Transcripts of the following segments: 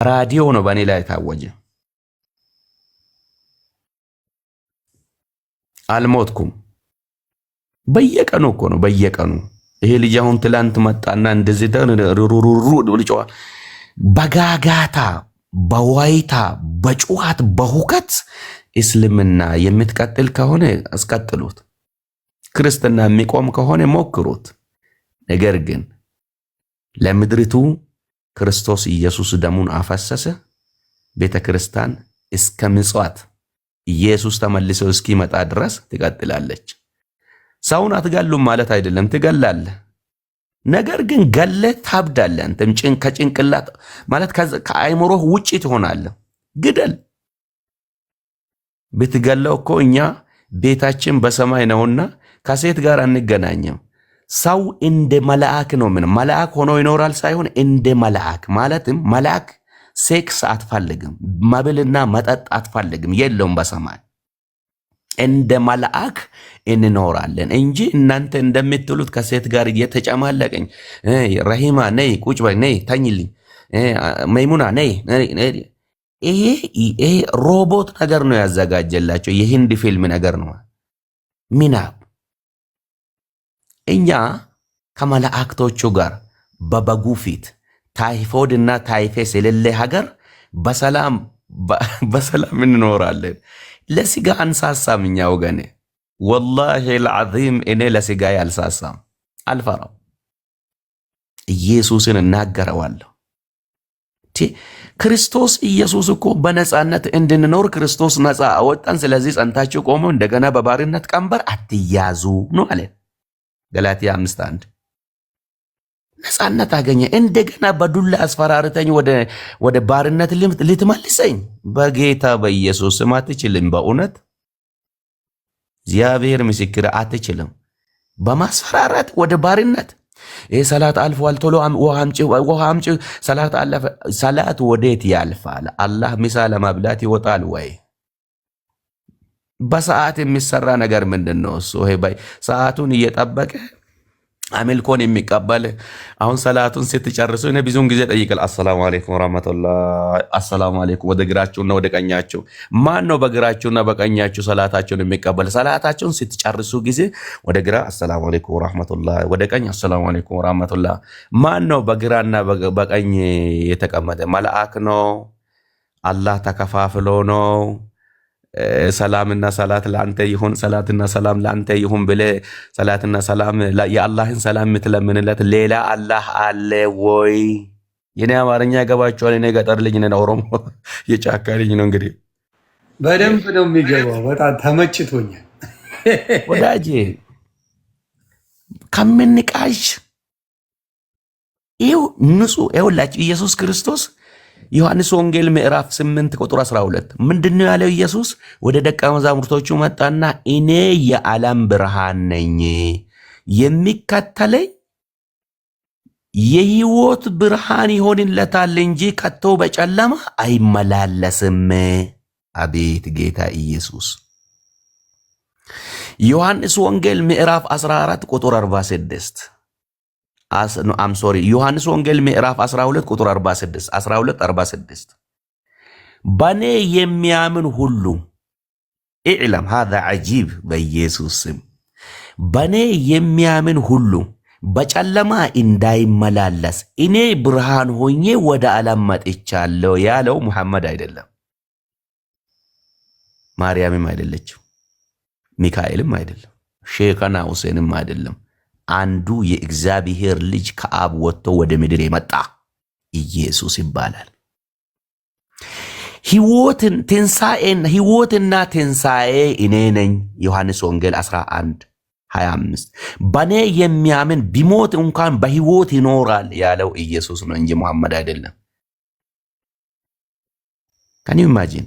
ራዲዮ ነው በእኔ ላይ ታወጀ። አልሞትኩም። በየቀኑ እኮ ነው በየቀኑ። ይሄ ልጅ አሁን ትላንት መጣና እንደዚህ ሩሩሩሩ ልጫዋ በጋጋታ በዋይታ በጩኸት በሁከት እስልምና የምትቀጥል ከሆነ አስቀጥሉት። ክርስትና የሚቆም ከሆነ ሞክሩት። ነገር ግን ለምድሪቱ ክርስቶስ ኢየሱስ ደሙን አፈሰሰ። ቤተ ክርስቲያን እስከ ምጽዋት ኢየሱስ ተመልሶ እስኪመጣ ድረስ ትቀጥላለች። ሰውን አትገሉም ማለት አይደለም፣ ትገላለህ። ነገር ግን ገለ ታብዳለህ። አንተም ከጭንቅላት ማለት ከአይምሮህ ውጪ ትሆናለህ። ግደል። ብትገለው እኮ እኛ ቤታችን በሰማይ ነውና ከሴት ጋር አንገናኝም። ሰው እንደ መልአክ ነው። ምን መልአክ ሆኖ ይኖራል ሳይሆን እንደ መልአክ ማለትም መልአክ ሴክስ አትፈልግም፣ መብልና መጠጥ አትፈልግም፣ የለውም በሰማይ። እንደ መልአክ እንኖራለን እንጂ እናንተ እንደምትሉት ከሴት ጋር እየተጨማለቀኝ ረሂማ ነይ ቁጭ በይ ነይ ተኝልኝ መይሙና ነይ ይሄ ሮቦት ነገር ነው ያዘጋጀላቸው። የሂንድ ፊልም ነገር ነው ሚናብ። እኛ ከመላእክቶቹ ጋር በበጉ ፊት ታይፎድ እና ታይፌስ የሌለ ሀገር በሰላም እንኖራለን። ለስጋ አንሳሳም እኛ ወገኔ፣ ወላሂ ልዓዚም እኔ ለስጋ አልሳሳም፣ አልፈራም። ኢየሱስን እናገረዋለሁ። ክርስቶስ ኢየሱስ እኮ በነፃነት እንድንኖር ክርስቶስ ነፃ አወጣን። ስለዚህ ጸንታችሁ ቆሙ፣ እንደገና በባርነት ቀንበር አትያዙ ነው አለን። ገላትያ 5:1 ነፃነት አገኘ። እንደገና በዱላ አስፈራርተኝ ወደ ባርነት ልትመልሰኝ በጌታ በኢየሱስ ስም አትችልም። በእውነት እግዚአብሔር ምስክር አትችልም። በማስፈራራት ወደ ባርነት ይህ ሰላት አልፏል፣ ቶሎ ውሃ አምጪ፣ ሰላት አለፈ። ሰላት ወዴት ያልፋል? አላህ ምሳ ለመብላት ይወጣል ወይ? በሰዓት የሚሰራ ነገር ምንድን ነው? እሱ ሰዓቱን እየጠበቀ አምልኮን የሚቀበል አሁን ሰላቱን ስትጨርሱ እኔ ብዙውን ጊዜ ጠይቃል። አሰላሙ አለይኩም ወራህመቱላህ፣ አሰላሙ አለይኩም። ወደ ግራችሁና ወደ ቀኛችሁ ማን ነው በግራችሁና በቀኛችሁ ሰላታችሁን የሚቀበል? ሰላታችሁን ስትጨርሱ ጊዜ ወደ ግራ አሰላሙ አለይኩም ወራህመቱላህ፣ ወደ ቀኝ አሰላሙ አለይኩም ወራህመቱላህ። ማን ነው በግራና በቀኝ የተቀመጠ? መልአክ ነው? አላህ ተከፋፍሎ ነው? ሰላምና ሰላት ለአንተ ይሁን፣ ሰላትና ሰላም ለአንተ ይሁን ብለ ሰላትና ሰላም የአላህን ሰላም የምትለምንለት ሌላ አላህ አለ ወይ? የኔ አማርኛ ገባችኋል? እኔ ገጠር ልጅ ነኝ፣ ኦሮሞ የጫካ ልጅ ነው። እንግዲህ በደንብ ነው የሚገባው። በጣም ተመችቶኛል ወዳጄ። ከምንቃዥ ይኸው ንጹህ ይኸውላችሁ ኢየሱስ ክርስቶስ ዮሐንስ ወንጌል ምዕራፍ 8 ቁጥር 12 ምንድነው ያለው? ኢየሱስ ወደ ደቀ መዛሙርቶቹ መጣና እኔ የዓለም ብርሃን ነኝ፣ የሚከተለኝ የሕይወት ብርሃን ይሆንለታል እንጂ ከቶ በጨለማ አይመላለስም። አቤት ጌታ ኢየሱስ። ዮሐንስ ወንጌል ምዕራፍ 14 ቁጥር 46 ዮሐንስ ወንጌል ምዕራፍ 12 ቁጥር 12:46 በኔ የሚያምን ሁሉ ኢዕለም هذا عجيب በኢየሱስ ስም በኔ የሚያምን ሁሉ በጨለማ እንዳይመላለስ እኔ ብርሃን ሆኜ ወደ ዓለም መጥቻለሁ ያለው ሙሐመድ አይደለም፣ ማርያምም አይደለችም፣ ሚካኤልም አይደለም፣ ሼኻና ሁሴንም አይደለም። አንዱ የእግዚአብሔር ልጅ ከአብ ወጥቶ ወደ ምድር የመጣ ኢየሱስ ይባላል። ሕይወትና ትንሣኤ እኔ ነኝ። ዮሐንስ ወንጌል 11:25 በኔ የሚያምን ቢሞት እንኳን በሕይወት ይኖራል ያለው ኢየሱስ ነው እንጂ ሙሐመድ አይደለም። ከኒው ኢማጂን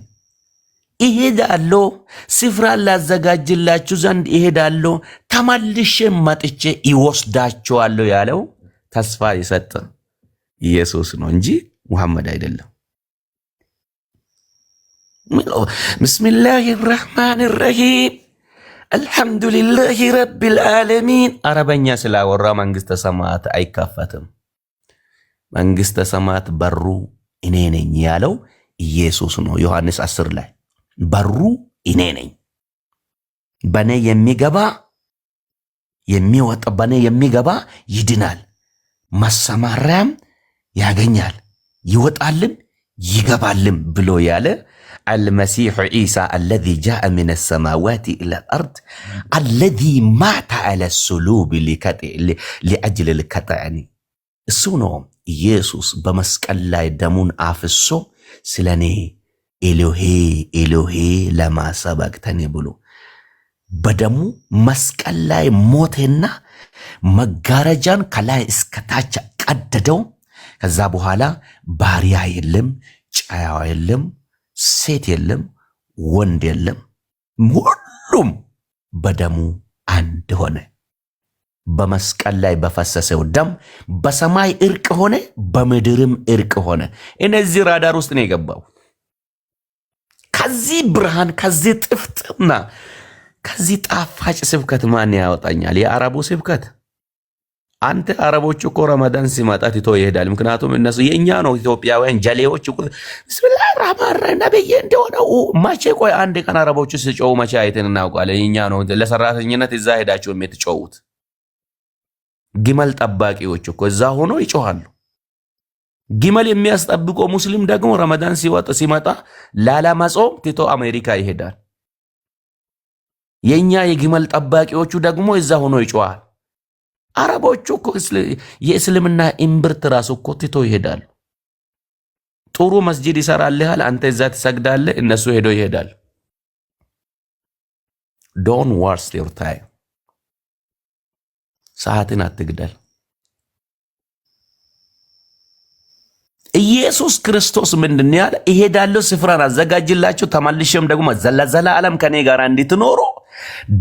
እሄዳለሁ፣ ስፍራ ላዘጋጅላችሁ ዘንድ እሄዳለሁ፣ ተመልሼ መጥቼ ይወስዳችኋለሁ ያለው ተስፋ የሰጠ ኢየሱስ ነው እንጂ ሙሐመድ አይደለም። ብስሚላሂ ራህማን ራሂም አልሐምዱሊላሂ ረቢል ዓለሚን። አረበኛ ስላወራ መንግስተ ሰማያት አይከፈትም። መንግስተ ሰማያት በሩ እኔ ነኝ ያለው ኢየሱስ ነው። ዮሐንስ 10 ላይ በሩ እኔ ነኝ፣ በኔ የሚገባ የሚወጣ በኔ የሚገባ ይድናል፣ ማሰማሪያም ያገኛል፣ ይወጣልም ይገባልም ብሎ ያለ المسيح عيسى الذي جاء من السماوات إلى الأرض الذي مات على الصلوب لأجل الكتعني السونو ኢየሱስ በመስቀል ላይ ደሙን አፍሶ ስለኔ ኤሎሄ ኤሎሄ ለማ ሰበቅተኒ ብሎ በደሙ መስቀል ላይ ሞተና መጋረጃን ከላይ እስከ ታች ቀደደው። ከዛ በኋላ ባሪያ የለም፣ ጫያው የለም፣ ሴት የለም፣ ወንድ የለም፣ ሁሉም በደሙ አንድ ሆነ። በመስቀል ላይ በፈሰሰው ደም በሰማይ እርቅ ሆነ፣ በምድርም እርቅ ሆነ። እነዚህ ራዳር ውስጥ ነው የገባው። ከዚህ ብርሃን፣ ከዚህ ጥፍጥና፣ ከዚህ ጣፋጭ ስብከት ማን ያወጣኛል? የአረቡ ስብከት። አንተ አረቦች እኮ ረመዳን ሲመጣ ትቶ ይሄዳል። ምክንያቱም እነሱ የኛ ነው። ኢትዮጵያውያን ጀሌዎች ብስሚላህ ራህማን ራሂም ነብይ እንደሆነ መቼ ቆይ አንድ ቀን አረቦቹ ሲጮሁ መቼ አይተን እናውቃለን? የኛ ነው ለሰራተኝነት እዛ ሄዳቸው የምትጮሁት። ግመል ጠባቂዎች እኮ እዛ ሆኖ ይጮሃሉ። ግመል የሚያስጠብቀው ሙስሊም ደግሞ ረመዳን ሲመጣ ላለመጾም ትቶ አሜሪካ ይሄዳል። የኛ የግመል ጠባቂዎቹ ደግሞ እዛ ሆኖ ይጮሃል። አረቦቹ እኮ የእስልምና እምብርት ራሱ እኮ ትቶ ይሄዳሉ። ጥሩ መስጂድ ይሰራልሃል፣ አንተ እዛ ትሰግዳለህ፣ እነሱ ሄዶ ይሄዳል። ዶንት ዋስት ዮር ታይም። ሰዓትን አትግደል። ኢየሱስ ክርስቶስ ምንድን ያለ? እሄዳለሁ ስፍራን አዘጋጅላችሁ ተመልሼም ደግሞ ለዘላለም ከኔ ጋር እንድትኖሩ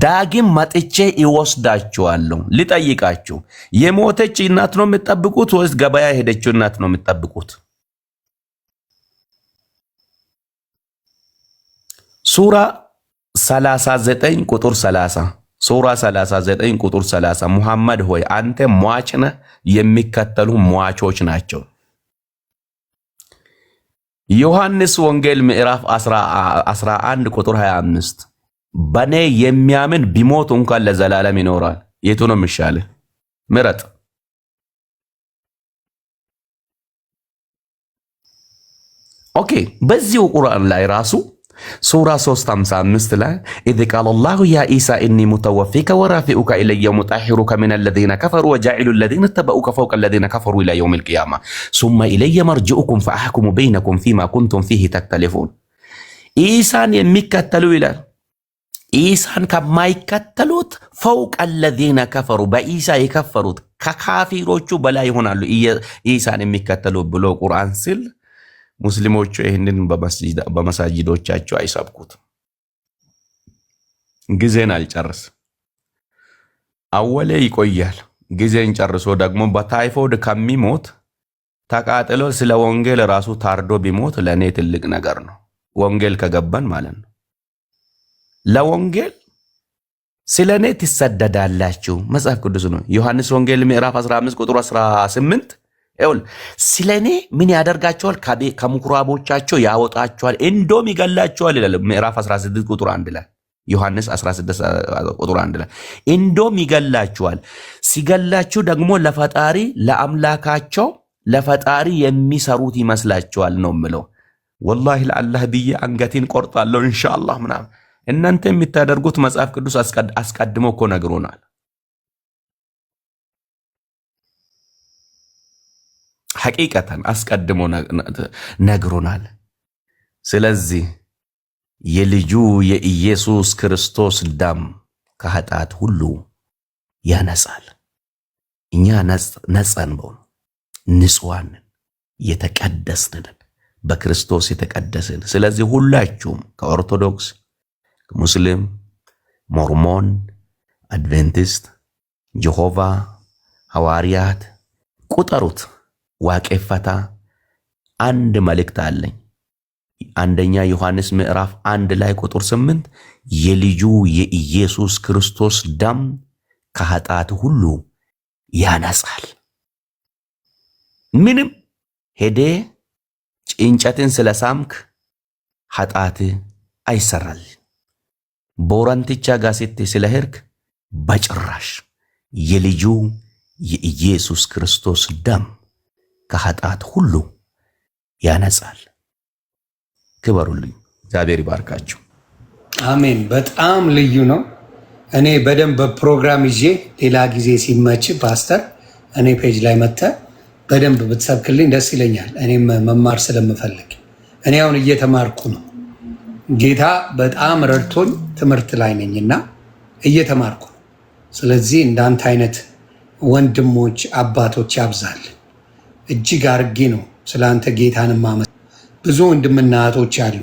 ዳግም መጥቼ ይወስዳችኋለሁ። ልጠይቃችሁ፣ የሞተች እናት ነው የምትጠብቁት ወይስ ገበያ ሄደችው እናት ነው የምትጠብቁት? ሱራ 39 ቁጥር 30 ሱራ 39 ቁጥር 30 ሙሐመድ ሆይ አንተ ሟች ነህ፣ የሚከተሉ ሟቾች ናቸው። ዮሐንስ ወንጌል ምዕራፍ 11 ቁጥር 25 በኔ የሚያምን ቢሞት እንኳን ለዘላለም ይኖራል። የቱ ነው የሚሻልህ? ምረጥ። ኦኬ፣ በዚሁ ቁርአን ላይ ራሱ ሱራ 3:55 ላይ ኢዝ ቃለ አላሁ ያ ኢሳ ኢኒ ሙተወፊከ ወራፊኡከ ኢለየ ሙጣሂሩከ ሚነ ለዚነ ከፈሩ ወጃኢሉ ለዚነ ተበኡከ ፈውቀ ለዚነ ከፈሩ ኢላ የውሚል ቂያማ ሱመ ኢለየ መርጅኡኩም ፈአሕኩሙ በይነኩም ፊማ ኩንቱም ፊሂ ተክተሊፉን። ኢሳን የሚከተሉ ይላል። ኢሳን ከማይከተሉት ፈውቀ ለዚነ ከፈሩ፣ በኢሳ የከፈሩት ከካፊሮቹ በላይ ይሆናሉ ኢሳን የሚከተሉ ብሎ ቁርአን ሲል ሙስሊሞቹ ይህንን በመሳጅዶቻቸው አይሰብኩት። ጊዜን አልጨርስ አወለ ይቆያል። ጊዜን ጨርሶ ደግሞ በታይፎይድ ከሚሞት ተቃጥሎ ስለ ወንጌል ራሱ ታርዶ ቢሞት ለእኔ ትልቅ ነገር ነው። ወንጌል ከገባን ማለት ነው። ለወንጌል ስለ እኔ ትሰደዳላችሁ መጽሐፍ ቅዱስ ነው። ዮሐንስ ወንጌል ምዕራፍ 15 ቁጥር 18 ስለኔ ምን ያደርጋቸዋል? ከምኩራቦቻቸው ያወጣቸዋል፣ እንዶም ይገላቸዋል ይላል። ምዕራፍ 16 ቁጥር 1 ላይ ዮሐንስ 16 ቁጥር 1 ላይ እንዶም ይገላቸዋል። ሲገላችሁ ደግሞ ለፈጣሪ ለአምላካቸው ለፈጣሪ የሚሰሩት ይመስላቸዋል ነው ምለው። ወላሂ ለአላህ ብዬ አንገቴን ቆርጣለሁ ኢንሻአላህ ምናምን። እናንተ የምታደርጉት መጽሐፍ ቅዱስ አስቀድሞ እኮ ነግሮናል። ሐቂቀተን አስቀድሞ ነግሮናል። ስለዚህ የልጁ የኢየሱስ ክርስቶስ ደም ከኃጢአት ሁሉ ያነጻል። እኛ ነጻን በሆኑ ንጹሃን የተቀደስን በክርስቶስ የተቀደስን። ስለዚህ ሁላችሁም ከኦርቶዶክስ፣ ሙስሊም፣ ሞርሞን፣ አድቬንቲስት፣ ጀሆቫ፣ ሐዋርያት ቁጠሩት ዋቄፈታ አንድ መልእክት አለኝ። አንደኛ ዮሐንስ ምዕራፍ 1 ላይ ቁጥር 8 የልጁ የኢየሱስ ክርስቶስ ደም ከኃጢአት ሁሉ ያነጻል። ምንም ሄደ እንጨትን ስለሳምክ ኃጢአት አይሰራል። ቦረንትቻ ጋር ስትሄድ ስለሄድክ በጭራሽ የልጁ የኢየሱስ ክርስቶስ ደም ከኃጢአት ሁሉ ያነጻል። ክበሩልኝ። እግዚአብሔር ይባርካችሁ። አሜን። በጣም ልዩ ነው። እኔ በደንብ በፕሮግራም ይዤ ሌላ ጊዜ ሲመች ፓስተር እኔ ፔጅ ላይ መጥተህ በደንብ ብትሰብክልኝ ደስ ይለኛል። እኔም መማር ስለምፈልግ እኔ አሁን እየተማርኩ ነው። ጌታ በጣም ረድቶኝ ትምህርት ላይ ነኝና እየተማርኩ ነው። ስለዚህ እንዳንተ አይነት ወንድሞች አባቶች ያብዛል። እጅግ አርጌ ነው ስለ አንተ ጌታን ማመን። ብዙ ወንድምና እህቶች አሉ